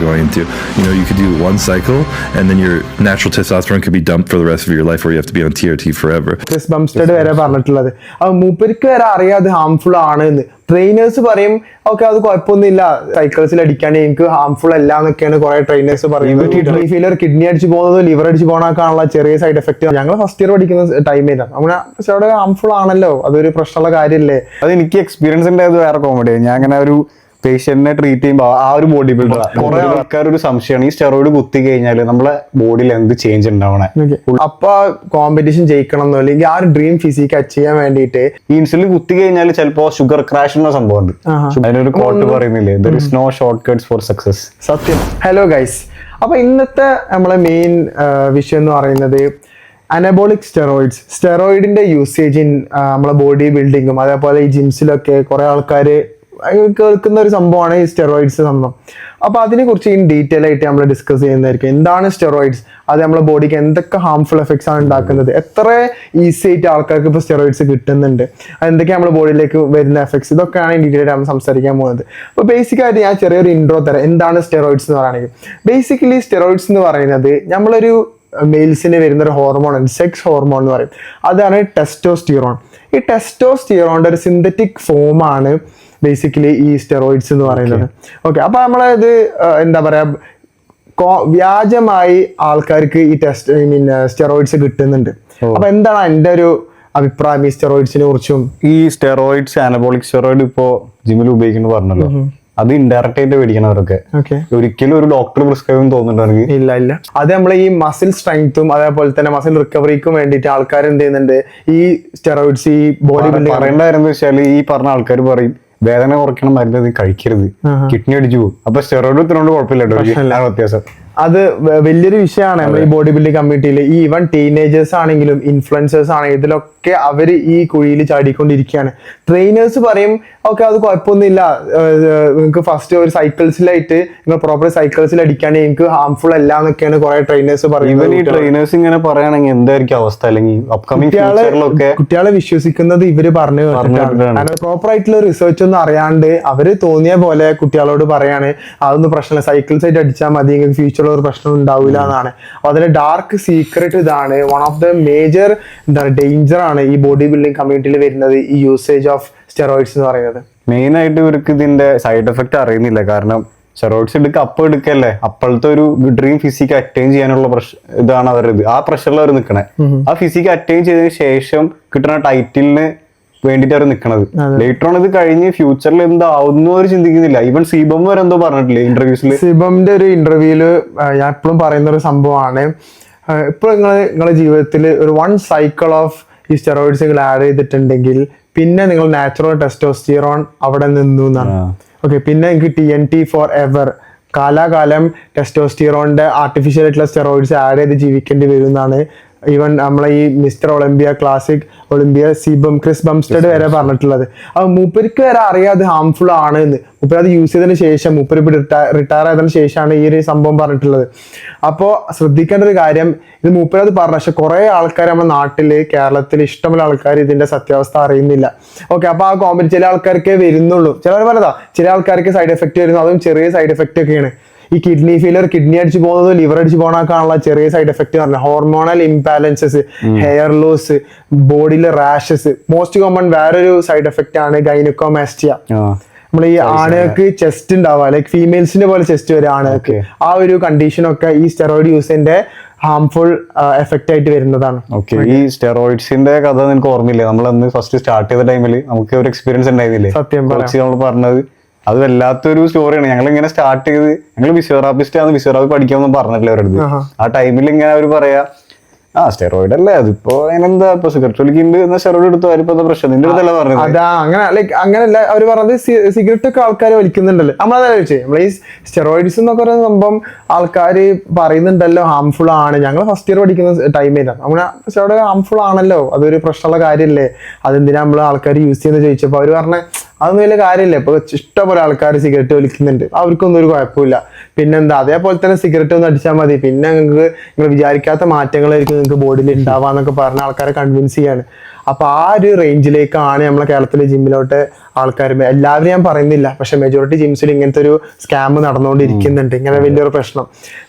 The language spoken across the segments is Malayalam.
going into. You could do one cycle and then your natural testosterone could be dumped for the rest of your life, or you have to be on TRT forever. Chris Bumstead വരെ പറഞ്ഞിട്ടുള്ളത് അത് മൂപ്പർക്ക് വരെ അറിയാതെ ഹാംഫുൾ ആണ് എന്ന്. ട്രെയിനേഴ്സ് പറയും ഓക്കെ അത് കുഴപ്പമൊന്നുമില്ല, സൈക്കിൾസിൽ അടിക്കാൻ എനിക്ക് ഹാംഫുൾ അല്ല എന്നൊക്കെയാണ് കുറെ ട്രെയിനേഴ്സ് പറയുന്നത്. കിഡ്നി ഫെയിലിയർ, കിഡ്നി അടിച്ച് പോകുന്നത്, ലിവർ അടിച്ച് പോകാനുള്ള ചെറിയ സൈഡ് എഫക്ട് ഞങ്ങൾ ഫസ്റ്റ് ഇയർ പഠിക്കുന്ന ടൈമിലാണ് അങ്ങനെ. പക്ഷെ അവിടെ ഹാംഫുൾ ആണല്ലോ, അതൊരു പ്രശ്നമുള്ള കാര്യമല്ലേ. അത് എനിക്ക് എക്സ്പീരിയൻസ് ഉണ്ടായത് വേറെ കോമഡി. ഞാൻ അങ്ങനെ ഒരു പേഷ്യന്റിനെ ട്രീറ്റ് ചെയ്യുമ്പോൾ ആ ഒരു ബോഡി ബിൽഡർ കുറെ ആൾക്കാർ ഒരു സംശയമാണ്, ഈ സ്റ്റെറോയിഡ് കുത്തി കഴിഞ്ഞാൽ നമ്മളെ ബോഡിയിൽ എന്ത് ചേഞ്ച് ഉണ്ടാവണേ. അപ്പൊ കോമ്പറ്റീഷൻ ജയിക്കണം എന്നോ അല്ലെങ്കിൽ ആ ഒരു ഡ്രീം ഫിസിക്ക് അച്ചീവ് ചെയ്യാൻ വേണ്ടിയിട്ട് ഈ ഇൻസുലിൻ കുത്തി കഴിഞ്ഞാൽ ചിലപ്പോ ഷുഗർ ക്രാഷ് എന്ന സംഭവം ഉണ്ട്. അതിനൊരു കോട്ട് പറയുന്നില്ലേ, there is no shortcuts for success. സത്യം. ഹലോ ഗൈസ്, അപ്പൊ ഇന്നത്തെ നമ്മളെ മെയിൻ വിഷയം എന്ന് പറയുന്നത് അനബോളിക് സ്റ്റെറോയിഡ്സ്. സ്റ്റെറോയിഡിന്റെ യൂസേജ് ഇൻ നമ്മളെ ബോഡി ബിൽഡിങ്ങും അതേപോലെ ഈ ജിംസിലൊക്കെ കുറെ ആൾക്കാർ കേൾക്കുന്ന ഒരു സംഭവമാണ് ഈ സ്റ്റെറോയിഡ്സ് സംഭവം. അപ്പൊ അതിനെ കുറിച്ച് ഇൻ ഡീറ്റെയിൽ ആയിട്ട് നമ്മൾ ഡിസ്കസ് ചെയ്യുന്നതായിരിക്കും. എന്താണ് സ്റ്റെറോയിഡ്സ്, അത് നമ്മുടെ ബോഡിക്ക് എന്തൊക്കെ ഹാംഫുൾ എഫക്ട്സ് ആണ് ഉണ്ടാക്കുന്നത്, എത്ര ഈസി ആയിട്ട് ആൾക്കാർക്ക് ഇപ്പോൾ സ്റ്റെറോയിഡ്സ് കിട്ടുന്നുണ്ട്, എന്തൊക്കെ നമ്മുടെ ബോഡിയിലേക്ക് വരുന്ന എഫക്ട്സ്, ഇതൊക്കെയാണ് ഇൻ ഡീറ്റെയിൽ ആയിട്ട് നമ്മൾ സംസാരിക്കാൻ പോകുന്നത്. അപ്പോൾ ബേസിക് ആയിട്ട് ഞാൻ ചെറിയൊരു ഇൻട്രോ തരാം. എന്താണ് സ്റ്റെറോയിഡ്സ് എന്ന് പറയുകയാണെങ്കിൽ, ബേസിക്കലി സ്റ്റെറോയിഡ്സ് എന്ന് പറയുന്നത് നമ്മളൊരു മെയിൽസിന് വരുന്ന ഒരു ഹോർമോൺ ഉണ്ട്, സെക്സ് ഹോർമോൺ എന്ന് പറയും. അതാണ് ടെസ്റ്റോസ്റ്റിറോൺ. ഈ ടെസ്റ്റോസ്റ്റിറോണിന്റെ ഒരു സിന്തറ്റിക് ഫോമാണ് ബേസിക്കലി ഈ സ്റ്റെറോയിഡ്സ് എന്ന് പറയുന്നത്. ഓക്കെ, അപ്പൊ നമ്മളത് എന്താ പറയാ, വ്യാജമായി ആൾക്കാർക്ക് ഈ സ്റ്റെറോയിഡ്സ് കിട്ടുന്നുണ്ട്. അപ്പൊ എന്താണ് എന്റെ ഒരു അഭിപ്രായം ഈ സ്റ്റെറോയിഡ്സിനെ കുറിച്ചും? ഈ സ്റ്റെറോയിഡ്സ്, അനബോളിക് സ്റ്റെറോയിഡ് ഇപ്പോ ജിമ്മിൽ ഉപയോഗിക്കുന്നു പറഞ്ഞല്ലോ, അത് ഇൻഡയറക്റ്റ് ആയിട്ട് മേടിക്കണവരൊക്കെ ഒരിക്കലും ഒരു ഡോക്ടർ പ്രിസ്ക്രൈബ് തോന്നുന്നുണ്ടെങ്കിൽ ഇല്ല. അത് നമ്മൾ ഈ മസിൽ സ്ട്രെങ്ത്തും അതേപോലെ തന്നെ മസിൽ റിക്കവറിക്കും വേണ്ടിയിട്ട് ആൾക്കാർ എന്ത് ചെയ്യുന്നുണ്ട്, ഈ സ്റ്റെറോയിഡ്സ് ഈ ബോഡി ബിൽഡിംഗ് പറയേണ്ട കാര്യം എന്താ വെച്ചാൽ, ഈ പറഞ്ഞ ആൾക്കാർ പറയും വേദന കുറയ്ക്കണം മരുന്ന് കഴിക്കരുത്, കിഡ്നി അടിച്ചു പോകും. അപ്പൊ സ്റ്റെറോയിഡ് ഇത്രകൊണ്ട് കുഴപ്പമില്ല, വ്യത്യാസം. അത് വലിയൊരു വിഷയമാണ് നമ്മൾ ഈ ബോഡി ബിൽഡിംഗ് കമ്മ്യൂണിറ്റിയിൽ. ഈ ഈവൻ ടീനേജേഴ്സ് ആണെങ്കിലും ഇൻഫ്ലുവൻസേഴ്സ് ആണെങ്കിലും ഇതിലൊക്കെ അവർ ഈ കുഴിയിൽ ചാടിക്കൊണ്ടിരിക്കുകയാണ്. ട്രെയിനേഴ്സ് പറയും ഓക്കെ അത് കുഴപ്പമൊന്നുമില്ല, നിങ്ങൾക്ക് ഫസ്റ്റ് ഒരു സൈക്കിൾസിലായിട്ട് നിങ്ങൾ പ്രോപ്പർ സൈക്കിൾസിൽ അടിക്കുകയാണെങ്കിൽ എനിക്ക് ഹാംഫുൾ അല്ല എന്നൊക്കെയാണ് കുറെ ട്രെയിനേഴ്സ് പറയുന്നത്. ഈ ട്രെയിനേഴ്സ് ഇങ്ങനെ പറയുകയാണെങ്കിൽ എന്തായിരിക്കും അവസ്ഥ? അല്ലെങ്കിൽ കുട്ടികളെ വിശ്വസിക്കുന്നത് ഇവര് പറഞ്ഞു പ്രോപ്പർ ആയിട്ടുള്ള റിസർച്ച് ഒന്നും അറിയാണ്ട് അവര് തോന്നിയ പോലെ കുട്ടികളോട് പറയാണ് അതൊന്നും പ്രശ്നമില്ല, സൈക്കിൾസ് ആയിട്ട് അടിച്ചാൽ മതി, നിങ്ങൾക്ക് ഫ്യൂച്ചറിൽ ഒരു പ്രശ്നം ഉണ്ടാവില്ല എന്നാണ്. അപ്പൊ അതിന്റെ ഡാർക്ക് സീക്രട്ട് ഇതാണ്. One of the major danger ആണ് ഈ ബോഡി ബിൽഡിംഗ് കമ്മ്യൂണിറ്റിയിൽ വരുന്നത് ഈ യൂസേജ് ഓഫ് സ്റ്റെറോയിഡ്സ് എന്ന് പറയുന്നത്. മെയിൻ ആയിട്ട് ഇവർക്ക് ഇതിന്റെ സൈഡ് എഫക്ട് അറിയുന്നില്ല. കാരണം സ്റ്റെറോയിഡ്സ് എടുക്കല്ലേ, അപ്പോഴത്തെ ഒരു ഡ്രീം ഫിസിക്ക് അറ്റൈൻ ചെയ്യാനുള്ള ഇതാണ് അവരത്. ആ പ്രഷറിൽ അവർ നിൽക്കണേ. ആ ഫിസിക്ക് അറ്റൈൻ ചെയ്തതിന് ശേഷം കിട്ടുന്ന ടൈറ്റിലിന് വേണ്ടിട്ട് അവർ നിൽക്കണത്. ലേറ്റർ ഓൺ ഇത് കഴിഞ്ഞ് ഫ്യൂച്ചറിൽ എന്താവുന്നു അവർ ചിന്തിക്കുന്നില്ല. ഈവൻ സിബം വരെ എന്തോ പറഞ്ഞിട്ടില്ലേ ഇന്റർവ്യൂസിൽ. സിബമിന്റെ ഒരു ഇന്റർവ്യൂല് ഞാൻ എപ്പോഴും പറയുന്ന ഒരു സംഭവമാണ്, ഇപ്പോൾ നിങ്ങളുടെ ജീവിതത്തിൽ ഒരു വൺ സൈക്കിൾ ഓഫ് ഈ സ്റ്റെറോയിഡ്സ് നിങ്ങൾ ആഡ് ചെയ്തിട്ടുണ്ടെങ്കിൽ പിന്നെ നിങ്ങൾ നാച്ചുറൽ ടെസ്റ്റോസ്റ്റിറോൺ അവിടെ നിന്നു എന്നാണ്. ഓക്കെ, പിന്നെ നിങ്ങൾക്ക് TNT ഫോർ എവർ, കാലാകാലം ടെസ്റ്റോസ്റ്റിറോണിന്റെ ആർട്ടിഫിഷ്യൽ ആയിട്ടുള്ള സ്റ്റെറോയിഡ്സ് ആഡ് ചെയ്ത് ജീവിക്കേണ്ടി വരും എന്നാണ് ഈവൻ നമ്മളെ ഈ mister Olympia, classic Olympia, Chris Bumstead വരെ പറഞ്ഞിട്ടുള്ളത്. അത് മൂപ്പർക്ക് വരെ അറിയാതെ ഹാംഫുൾ ആണ് എന്ന്. മൂപ്പര് അത് യൂസ് ചെയ്തതിന് ശേഷം, മൂപ്പര് റിട്ടയർ ആയതിനു ശേഷമാണ് ഈ ഒരു സംഭവം പറഞ്ഞിട്ടുള്ളത്. അപ്പോൾ ശ്രദ്ധിക്കേണ്ട ഒരു കാര്യം, ഇത് മൂപ്പര് അത് പറഞ്ഞു, പക്ഷെ കുറെ ആൾക്കാർ നമ്മുടെ നാട്ടില് കേരളത്തിൽ ഇഷ്ടമുള്ള ആൾക്കാർ ഇതിന്റെ സത്യാവസ്ഥ അറിയുന്നില്ല. ഓക്കെ, അപ്പൊ ആ കോമ്പറ്റ് ചില ആൾക്കാർക്കേ വരുന്നുള്ളൂ. ചിലർ പറഞ്ഞതാ ചില ആൾക്കാർക്ക് സൈഡ് എഫക്ട് വരുന്നു, അതും ചെറിയ സൈഡ് എഫക്റ്റ് ഒക്കെയാണ്. ഈ കിഡ്നി ഫെയിലിയർ, കിഡ്നി അടിച്ച് പോകുന്നത്, ലിവർ അടിച്ച് പോകാനുള്ള ചെറിയ സൈഡ് എഫക്ട് പറഞ്ഞാൽ ഹോർമോണൽ ഇംബാലൻസസ്, ഹെയർ ലോസ്, ബോഡിയിലെ റാഷസ്. മോസ്റ്റ് കോമൺ വേറൊരു സൈഡ് എഫക്ട് ആണ് ഗൈനക്കോമാസ്റ്റിയ. നമ്മൾ ഈ ആണുകൾക്ക് ചെസ്റ്റ് ഉണ്ടാവുക, ലൈക്ക് ഫീമെയിൽസിന്റെ പോലെ ചെസ്റ്റ് വരും ആണുകൾക്ക്. ആ ഒരു കണ്ടീഷനൊക്കെ ഈ സ്റ്റെറോയിഡ് യൂസിന്റെ ഹാംഫുൾ എഫക്റ്റ് ആയിട്ട് വരുന്നതാണ്. ഈ സ്റ്റെറോയിഡ്സിന്റെ കഥ നിനക്ക് ഓർമ്മയില്ലേ? നമ്മൾ അന്ന് ഫസ്റ്റ് സ്റ്റാർട്ട് ചെയ്ത ടൈമിൽ നമുക്ക് ഒരു എക്സ്പീരിയൻസ് ഉണ്ടായിരുന്നില്ലേ? സത്യം നമ്മൾ പറഞ്ഞത് അത് വല്ലാത്തൊരു സ്റ്റോറിയാണ്. ഞങ്ങൾ ഇങ്ങനെ സ്റ്റാർട്ട് ചെയ്ത്, ഞങ്ങൾ ഫിസിയോതെറാപ്പിസ്റ്റ് ആണ്, ഫിസിയോതെറാപ്പി പഠിക്കാമെന്ന് പറഞ്ഞിട്ടില്ല അവരടുത്ത്. ആ ടൈമിൽ ഇങ്ങനെ അവർ പറയാ സ്റ്റെറോയിഡ് അല്ലേ, അതിപ്പോ അതിനെന്താ ഇപ്പൊ സിഗരറ്റ് വലിക്കുന്നുണ്ട് എന്നാ സ്റ്റെറോയിഡ് എടുത്തു, അതിപ്പോ പ്രശ്നം നിന്റെ അടുത്തല്ല പറഞ്ഞത്. അതാ അങ്ങനെ ലൈക്ക് അങ്ങനെയല്ല അവർ പറഞ്ഞത്. സിഗരറ്റ് ഒക്കെ ആൾക്കാർ വലിക്കുന്നുണ്ടല്ലോ. നമ്മളതാ ചോദിച്ചേ, നമ്മൾ ഈ സ്റ്റെറോയിഡ്സ് എന്നൊക്കെ പറയുന്ന സംഭവം ആൾക്കാർ പറയുന്നുണ്ടല്ലോ ഹാംഫുൾ ആണ്. ഞങ്ങൾ ഫസ്റ്റ് ഇയർ പഠിക്കുന്ന ടൈമിലാണ് അങ്ങനെ സ്റ്റെറോയിഡ് ഹാംഫുൾ ആണല്ലോ, അതൊരു പ്രശ്നമുള്ള കാര്യമല്ലേ, അതെന്തിനാ നമ്മൾ ആൾക്കാർ യൂസ് ചെയ്യുന്നത് ചോദിച്ചപ്പോൾ അവർ പറഞ്ഞ അതൊന്നും വലിയ കാര്യമില്ല. ഇപ്പൊ ഇഷ്ടംപോലെ ആൾക്കാർ സിഗരറ്റ് വലിക്കുന്നുണ്ട്, അവർക്കൊന്നും ഒരു കുഴപ്പമില്ല. പിന്നെന്താ, അതേപോലെ തന്നെ സിഗരറ്റ് ഒന്ന് അടിച്ചാൽ മതി, പിന്നെ നിങ്ങൾക്ക് നിങ്ങൾ വിചാരിക്കാത്ത മാറ്റങ്ങളായിരിക്കും നിങ്ങൾക്ക് ബോഡിയിൽ ഉണ്ടാവാന്നൊക്കെ പറഞ്ഞ ആൾക്കാരെ കൺവിൻസ് ചെയ്യാണ്. അപ്പൊ ആ ഒരു റേഞ്ചിലേക്കാണ് നമ്മളെ കേരളത്തിലെ ജിമ്മിലോട്ട് ആൾക്കാർ, എല്ലാവരും ഞാൻ പറയുന്നില്ല, പക്ഷെ മെജോറിറ്റി ജിംസിൽ ഇങ്ങനത്തെ ഒരു സ്കാം നടന്നുകൊണ്ടിരിക്കുന്നുണ്ട്, ഇങ്ങനെ വലിയൊരു പ്രശ്നം.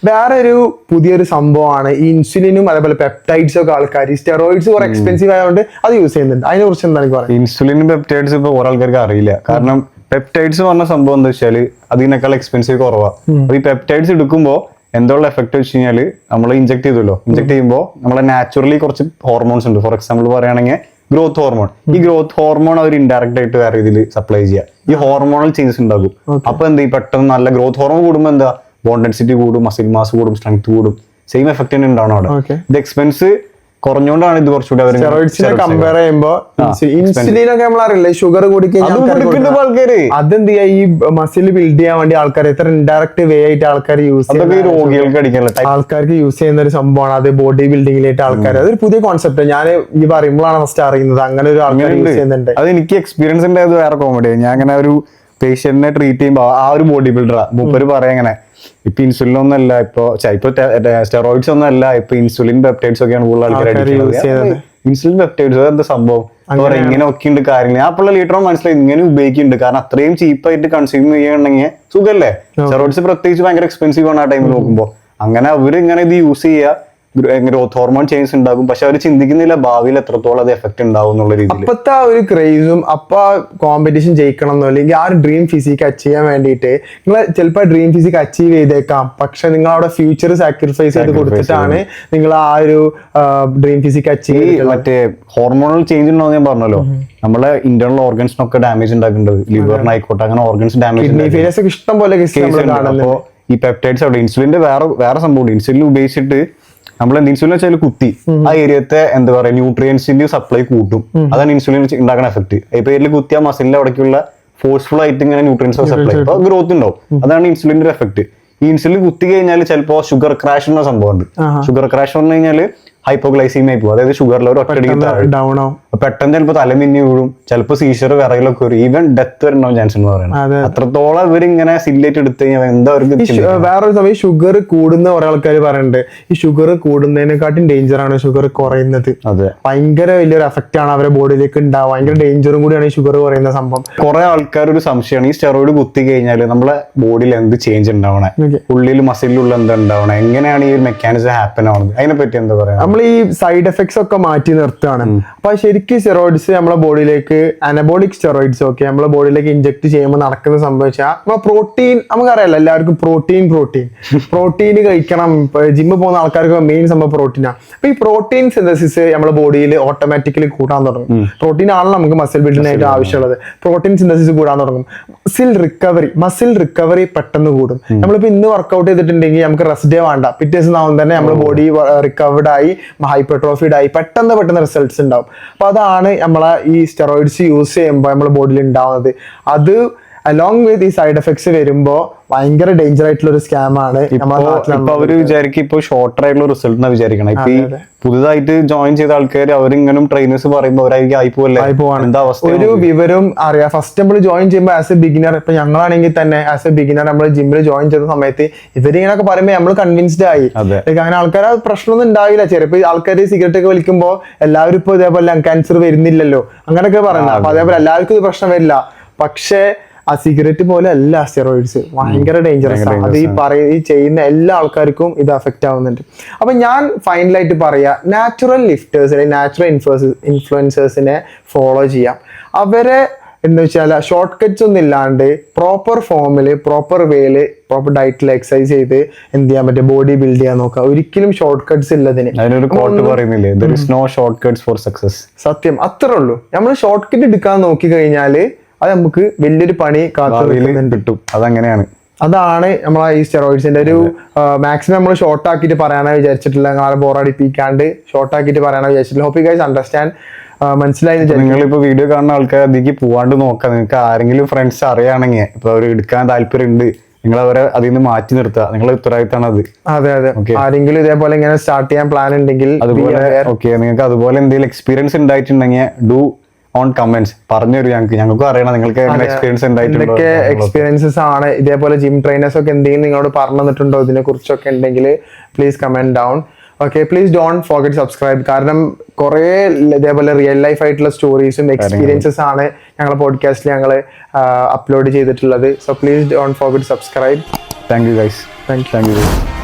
വേറെ ഒരു പുതിയൊരു സംഭവമാണ് ഈ ഇൻസുലിനും അതേപോലെ പെപ്റ്റൈഡ്സും ഒക്കെ ആൾക്കാർ, ഈ സ്റ്റെറോയിഡ്സ് കുറെ എക്സ്പെൻസീവ് ആയതുകൊണ്ട് അത് യൂസ് ചെയ്യുന്നുണ്ട്. അതിനെ കുറിച്ച് എന്താണ് പറയുക? ഇൻസുലിനും പെപ്റ്റൈഡ്സ് ഇപ്പൊ ഓരോ ആൾക്കാർക്ക് അറിയില്ല. കാരണം പെപ്റ്റൈഡ്സ് പറഞ്ഞ സംഭവം എന്താ വെച്ചാല് അതിനേക്കാൾ എക്സ്പെൻസീവ് കുറവാ. അപ്പൊ ഈ പെപ്റ്റൈഡ്സ് എടുക്കുമ്പോൾ എന്തുള്ള എഫക്ട് വെച്ച് കഴിഞ്ഞാൽ നമ്മൾ ഇഞ്ചെക്ട് ചെയ്തല്ലോ, ഇഞ്ചെക്ട് ചെയ്യുമ്പോൾ നമ്മളെ നാച്ചുറലി കുറച്ച് ഹോർമോൺസ് ഉണ്ട്. ഫോർ എക്സാമ്പിൾ പറയുകയാണെങ്കിൽ ഗ്രോത്ത് ഹോർമോൺ. ഈ ഗ്രോത്ത് ഹോർമോൺ അവർ ഇൻഡയറക്റ്റ് ആയിട്ട് വേറെ രീതിയിൽ സപ്ലൈ ചെയ്യുക. ഈ ഹോർമോണൽ ചേഞ്ചസ് ഉണ്ടാകും. അപ്പൊ എന്താ ഈ പെട്ടെന്ന് നല്ല ഗ്രോത്ത് ഹോർമോൺ കൂടുമ്പോൾ എന്താ ബോൺ ഡെൻസിറ്റി കൂടും, മസിൽ മാസ് കൂടും, സ്ട്രെങ്ത് കൂടും. സെയിം എഫക്ട് തന്നെ ഉണ്ടാവണം അവിടെ. ഇത് എക്സ്പെൻസ് കുറഞ്ഞുകൊണ്ടാണ് ഇത് കുറച്ചുകൂടി അവർ കമ്പയർ ചെയ്യുമ്പോ ഇൻസുലിൻ ഒക്കെ നമ്മൾ അറിയില്ലേ, ഷുഗർ കൂടിക്കഴിഞ്ഞാൽ അതെന്ത് ചെയ്യാ, ഈ മസിൽ ബിൽഡ് ചെയ്യാൻ വേണ്ടി ആൾക്കാർ എത്ര ഇൻഡയറക്റ്റ് വേ ആയിട്ട് ആൾക്കാർ യൂസ് ചെയ്യുന്ന ആൾക്കാർക്ക് യൂസ് ചെയ്യുന്ന ഒരു സംഭവമാണ് അത്. ബോഡി ബിൽഡിങ്ങിലായിട്ട് ആൾക്കാർ, അതൊരു പുതിയ കോൺസെപ്റ്റ്. ഞാൻ ഈ പറയുമ്പോഴാണ് ഫസ്റ്റ് അറിയുന്നത് അങ്ങനെ ഒരു ആൾക്കാർ യൂസ് ചെയ്യുന്നുണ്ട്. അത് എനിക്ക് എക്സ്പീരിയൻസ് ഉണ്ടായത് വേറെ കോമഡി. ഞാൻ അങ്ങനെ ഒരു പേഷ്യന്റിനെ ട്രീറ്റ് ചെയ്യുമ്പോ ആ ഒരു ബോഡി ബിൽഡറാ മൂപ്പര് പറയാ ഇങ്ങനെ, ഇപ്പൊ ഇൻസുലിൻ ഒന്നല്ല, ഇപ്പൊ സ്റ്റെറോയിഡ്സ് ഒന്നല്ല, ഇപ്പൊ ഇൻസുലിൻ പെപ്റ്റൈഡ്സ് ഒക്കെയാണ് കൂടുതൽ ആൾക്കാർ യൂസ് ചെയ്യുന്നത്. ഇൻസുലിൻ പെപ്റ്റൈഡ്സ് എന്താ സംഭവം ഇങ്ങനെ ഒക്കെ ഉണ്ട് കാര്യങ്ങൾ. ഞാൻ അപ്പോൾ ലീറ്ററോ മനസ്സിലായി ഇങ്ങനെ ഉപയോഗിക്കുന്നുണ്ട്. കാരണം അത്രയും ചീപ്പായിട്ട് കൺസ്യൂം ചെയ്യണമെങ്കിൽ സുഖല്ലേ. സ്റ്റെറോയിഡ്സ് പ്രത്യേകിച്ച് ഭയങ്കര എക്സ്പെൻസീവ് ആണ് ആ ടൈമിൽ നോക്കുമ്പോൾ. അങ്ങനെ അവര് ഇങ്ങനെ ഇത് യൂസ് ചെയ്യുക, ഗ്രോത്ത് ഹോർമോൺ ചേഞ്ച് ഉണ്ടാകും. പക്ഷെ അവർ ചിന്തിക്കുന്നില്ല ഭാവിയിൽ എത്രത്തോളം അത് എഫക്ട് ഉണ്ടാവും എന്നുള്ള രീതിയിൽ. അപ്പത്തെ ആ ഒരു ക്രേസും അപ്പൊ കോമ്പറ്റീഷൻ ജയിക്കണം എന്നോ അല്ലെങ്കിൽ ആ ഒരു ഡ്രീം ഫിസിക് അച്ചീവ് ചെയ്യാൻ വേണ്ടിയിട്ട് നിങ്ങൾ ചിലപ്പോൾ ഡ്രീം ഫിസിക് അച്ചീവ് ചെയ്തേക്കാം, പക്ഷെ നിങ്ങൾ അവിടെ ഫ്യൂച്ചർ സാക്രിഫൈസ് ചെയ്ത് കൊടുത്തിട്ടാണ് നിങ്ങൾ ആ ഒരു ഡ്രീം ഫിസിക് അച്ചീവ് ചെയ്ത്. മറ്റേ ഹോർമോണൽ ചേഞ്ച് ഉണ്ടോ ഞാൻ പറഞ്ഞല്ലോ, നമ്മളെ ഇന്റേണൽ ഓർഗൻസിനൊക്കെ ഡാമേജ് ഉണ്ടാക്കുന്നുണ്ട്. ലിവറിനായിക്കോട്ടെ അങ്ങനെ ഓർഗൻസ് ഡാമേജ് ഇഷ്ടം പോലെ. അപ്പോ ഈ പെപ്റ്റൈഡ്സ് അവിടെ ഇൻസുലിന്റെ വേറെ സംഭവം. ഇൻസുലിൻ ഉപയോഗിച്ചിട്ട് നമ്മൾ ഇൻസുലിൻ വെച്ചാൽ കുത്തി ആ ഏരിയത്തെ എന്താ പറയാ ന്യൂട്രിയൻസിന്റെ സപ്ലൈ കൂട്ടും. അതാണ് ഇൻസുലിൻ ഉണ്ടാക്കുന്ന എഫക്ട്. ഇപ്പൊ ഇതിൽ കുത്തിയ മസിലിന്റെ അവിടേക്കുള്ള ഫോഴ്സ്ഫുൾ ആയിട്ട് ഇങ്ങനെ ന്യൂട്രിയൻസ് സപ്ലൈ, അപ്പൊ ഗ്രോത്ത് ഉണ്ടാവും. അതാണ് ഇൻസുലിന്റെ എഫക്ട്. ഈ ഇൻസുലിൻ കുത്തി കഴിഞ്ഞാൽ ചിലപ്പോ ഷുഗർ ക്രാഷ് എന്ന സംഭവം ഉണ്ട്. ഷുഗർ ക്രാഷ് പറഞ്ഞു കഴിഞ്ഞാൽ ഹൈപ്പോഗ്ലൈസീമിയ പോകും, അതായത് ഷുഗർ ലെവൽ ഒറ്റയടിക്ക് ഡൗൺ ആവും. പെട്ടെന്ന് ചിലപ്പോൾ തലമിന്നി വീഴും, ചിലപ്പോൾ സീഷർ വിറയിലൊക്കെ വരും, ഈവൻ ഡെത്ത് വരെ ചാൻസ് എന്ന് പറയുന്നത്. അത്രത്തോളം ഇവരിങ്ങനെ സില്ലേറ്റ് എടുത്തു കഴിഞ്ഞാൽ എന്താ അവർക്ക്. വേറൊരു സമയം ഷുഗർ കൂടുന്ന കുറെ ആൾക്കാർ പറയുന്നുണ്ട്, ഈ ഷുഗർ കൂടുന്നതിനെക്കാട്ടും ഡേഞ്ചർ ആണ് ഷുഗർ കുറയുന്നത്. ഭയങ്കര വലിയൊരു എഫക്റ്റ് ആണ് അവരുടെ ബോഡിയിലേക്ക് ഉണ്ടാവുക. ഭയങ്കര ഡേഞ്ചറും കൂടിയാണ് ഈ ഷുഗർ കുറയുന്ന സംഭവം. കുറെ ആൾക്കാർ ഒരു സംശയമാണ്, ഈ സ്റ്റെറോയിഡ് കുത്തി കഴിഞ്ഞാൽ നമ്മളെ ബോഡിയിൽ എന്ത് ചേഞ്ച് ഉണ്ടാവണേ, ഉള്ളിൽ മസിലുള്ള എന്താ ഉണ്ടാവണേ, എങ്ങനെയാണ് ഈ മെക്കാനിസം ഹാപ്പൻ ആവുന്നത്, അതിനെ പറ്റി എന്താ പറയാ? ഈ സൈഡ് എഫക്ട്സ് ഒക്കെ മാറ്റി നിർത്തുകയാണ്. അപ്പൊ ശരിക്കും സ്റ്റെറോയിഡ്സ് നമ്മളെ ബോഡിയിലേക്ക് അനബോളിക് സ്റ്റെറോയിഡ്സ് ഒക്കെ നമ്മളെ ബോഡിയിലേക്ക് ഇഞ്ചെക്ട് ചെയ്യുമ്പോൾ നടക്കുന്ന സംഭവിച്ചാൽ നമ്മളെ പ്രോട്ടീൻ നമുക്കറിയാലോ, എല്ലാവർക്കും പ്രോട്ടീൻ കഴിക്കണം. ജിമ്മിൽ പോകുന്ന ആൾക്കാർക്ക് മെയിൻ സംഭവം പ്രോട്ടീനാണ്. അപ്പൊ ഈ പ്രോട്ടീൻ സിന്തസിസ് നമ്മളെ ബോഡിയിൽ ഓട്ടോമാറ്റിക്കലി കൂടാൻ തുടങ്ങും. പ്രോട്ടീൻ ആണല്ലോ നമുക്ക് മസിൽ ബിൽഡിനായിട്ട് ആവശ്യമുള്ളത്. പ്രോട്ടീൻ സിന്തസിസ് കൂടാൻ തുടങ്ങും. മസിൽ റിക്കവറി പെട്ടെന്ന് കൂടും. നമ്മളിപ്പോ ഇന്ന് വർക്ക്ഔട്ട് ചെയ്തിട്ടുണ്ടെങ്കിൽ നമുക്ക് റെസ്റ്റ് ഡേ വേണ്ട, പിറ്റേ ദിവസം ആവുമ്പോൾ തന്നെ നമ്മുടെ ബോഡി റിക്കവർഡ് ആയി ഹൈപ്പർട്രോഫിഡ് ആയി പെട്ടെന്ന് റിസൾട്ട്സ് ഉണ്ടാവും. അപ്പൊ അതാണ് നമ്മളെ ഈ സ്റ്റെറോയിഡ്സ് യൂസ് ചെയ്യുമ്പോൾ നമ്മുടെ ബോഡിയിൽ ഉണ്ടാവുന്നത്. അത് അലോങ് വിത്ത് ഈ സൈഡ് എഫക്ട്സ് വരുമ്പോ ഭയങ്കര ഡേഞ്ചർ ആയിട്ടുള്ള ഒരു സ്കാം ആണ്. അവര് വിചാരിക്കും ഇപ്പൊ ഷോർട്ടർ ആയിട്ടുള്ള റിസൾട്ട് എന്നാ വിചാരിക്കണം. ഇപ്പൊ ഈ പുതുതായിട്ട് ജോയിൻ ചെയ്ത ആൾക്കാർ അവരിങ്ങനെ ട്രെയിനേഴ്സ് പറയുമ്പോൾ അവരായിരിക്കും ഒരു വിവരം അറിയാം. ഫസ്റ്റ് നമ്മൾ ജോയിൻ ചെയ്യുമ്പോൾ ആസ് എ ബിഗിനർ, ഇപ്പൊ ഞങ്ങളാണെങ്കിൽ തന്നെ ആസ് എ ബിഗിനർ നമ്മൾ ജിമ്മിൽ ജോയിൻ ചെയ്ത സമയത്ത് ഇവരിങ്ങനൊക്കെ പറയുമ്പോൾ നമ്മൾ കൺവിൻസ്ഡ് ആയി. അങ്ങനെ ആൾക്കാർ പ്രശ്നമൊന്നും ഉണ്ടാവില്ല. ചിലപ്പോൾ ആൾക്കാർ സിഗരറ്റ് ഒക്കെ വലിക്കുമ്പോൾ എല്ലാവരും ഇപ്പൊ ഇതേപോലെ ലങ് ക്യാൻസർ വരുന്നില്ലല്ലോ അങ്ങനെയൊക്കെ പറയുന്നത്. അപ്പൊ അതേപോലെ എല്ലാവർക്കും ഇത് പ്രശ്നം വരില്ല. പക്ഷേ ആ സിഗരറ്റ് പോലെ അല്ല സ്റ്റെറോയിഡ്സ്, ഭയങ്കര ഡേഞ്ചറസ് ആണ്. അത് ഈ ചെയ്യുന്ന എല്ലാ ആൾക്കാർക്കും ഇത് അഫക്റ്റ് ആവുന്നുണ്ട്. അപ്പൊ ഞാൻ ഫൈനലായിട്ട് പറയാ, നാച്ചുറൽ ലിഫ്റ്റേഴ്സിനെ, നാച്ചുറൽ ഇൻഫ്ലുവൻസേഴ്സിനെ ഫോളോ ചെയ്യാം. അവരെ എന്ന് വെച്ചാൽ ഷോർട്ട് കട്ട്സ് ഒന്നും ഇല്ലാണ്ട് പ്രോപ്പർ ഫോമില്, പ്രോപ്പർ വേയില്, പ്രോപ്പർ ഡയറ്റിൽ എക്സസൈസ് ചെയ്ത് എന്ത് ചെയ്യാൻ പറ്റും, ബോഡി ബിൽഡ് ചെയ്യാൻ നോക്കുക. ഒരിക്കലും ഷോർട്ട് കട്ട്സ് ഇല്ലതിന്. സത്യം അത്രേ ഉള്ളൂ. നമ്മൾ ഷോർട്ട് കട്ട് എടുക്കാൻ നോക്കി കഴിഞ്ഞാല് അത് നമുക്ക് വലിയൊരു പണി കിട്ടും. അതങ്ങനെയാണ്. അതാണ് നമ്മളെ ഈ സ്റ്റെറോയിഡ്സിന്റെ ഒരു മാക്സിമം നമ്മൾ ഷോർട്ട് ആക്കിയിട്ട് പറയാനാണ് വിചാരിച്ചിട്ടില്ല. നിങ്ങളെ ബോറടിപ്പിക്കാണ്ട് ഷോർട്ട് ആക്കിയിട്ട് പറയാനാണ് വിചാരിച്ചിട്ടില്ല. Hope you guys understand. മനസ്സിലായി. നിങ്ങളിപ്പോ വീഡിയോ കാണുന്ന ആൾക്കാർ അതിലേക്ക് പോവാണ്ട് നോക്കാം. നിങ്ങൾക്ക് ആരെങ്കിലും ഫ്രണ്ട്സ് അറിയാണെങ്കിൽ ഇപ്പൊ അവർ എടുക്കാൻ താല്പര്യം ഉണ്ട്, നിങ്ങൾ അവരെ അതിൽ നിന്ന് മാറ്റി നിർത്തുക. നിങ്ങളെ ഉത്തരവാദിത്തമാണ് അത്. അതെ. ആരെങ്കിലും ഇതേപോലെ ഇങ്ങനെ സ്റ്റാർട്ട് ചെയ്യാൻ പ്ലാൻ ഉണ്ടെങ്കിൽ അതുപോലെ നിങ്ങൾക്ക് അതുപോലെ എന്തെങ്കിലും എക്സ്പീരിയൻസ് ഉണ്ടായിട്ടുണ്ടെങ്കിൽ ഡു ഓൺ കമന്റ്സ് പറഞ്ഞു തരും. ഞങ്ങൾക്ക് അറിയണം നിങ്ങൾക്ക് എക്സ്പീരിയൻസ് എന്തൊക്കെ എക്സ്പീരിയൻസസ് ആണ്. ഇതേപോലെ ജിം ട്രെയിനേഴ്സ് ഒക്കെ എന്തെങ്കിലും നിങ്ങളോട് പറഞ്ഞു തന്നിട്ടുണ്ടോ ഇതിനെ കുറിച്ചൊക്കെ ഉണ്ടെങ്കിൽ please comment down. Okay, please don't forget subscribe. കാരണം കുറേ ഇതേപോലെ റിയൽ ലൈഫ് ആയിട്ടുള്ള സ്റ്റോറീസും എക്സ്പീരിയൻസസ് ആണ് ഞങ്ങളുടെ പോഡ്കാസ്റ്റിൽ ഞങ്ങൾ അപ്ലോഡ് ചെയ്തിട്ടുള്ളത്. So please don't forget subscribe. Thank you guys. Thank you.